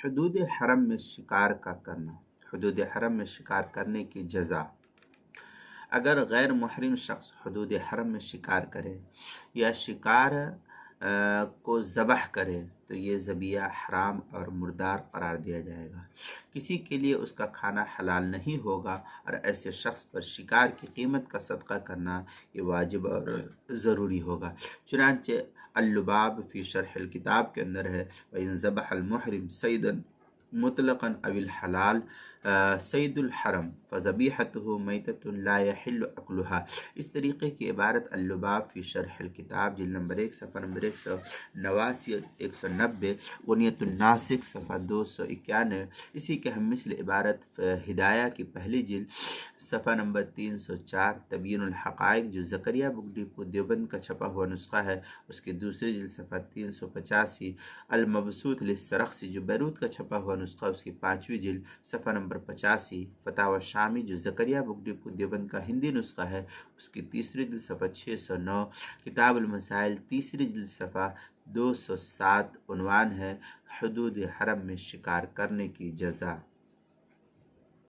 حدود حرم میں شکار کا کرنا، حدود حرم میں شکار کرنے کی جزا۔ اگر غیر محرم شخص حدود حرم میں شکار کرے یا شکار کو ذبح کرے تو یہ ذبیحہ حرام اور مردار قرار دیا جائے گا، کسی کے لیے اس کا کھانا حلال نہیں ہوگا، اور ایسے شخص پر شکار کی قیمت کا صدقہ کرنا یہ واجب اور ضروری ہوگا۔ چنانچہ اللباب فی شرح الکتاب کے اندر ہے وَإِن ذبح المحرم صیدا مطلقا او الحلال سید الحرم فذبیحته میتۃ لا یحل اکلها۔ اس طریقے کی عبارت اللباب فی شرح الکتاب جلد نمبر 1 صفحہ نمبر 189 190، غنیۃ الناسک صفحہ 291، اسی کے ہم مثل عبارت ہدایہ کی پہلی جلد صفحہ نمبر 304، تبیین الحقائق جو زکریا بک ڈپو دیوبند کا چھپا ہوا نسخہ ہے اس کی دوسری جلد صفحہ 385، المبسوط للسرخسی جو بیروت کا چھپا ہوا نسخہ اس کی 5ویں جلد صفحہ نمبر 85، فتاوی شامی جو زکریا بک ڈپو دیوبند کا ہندی نسخہ ہے اس کی تیسری جلد صفحہ 609، کتاب المسائل تیسری جلد صفحہ 207، عنوان ہے حدود حرم میں شکار کرنے کی جزا۔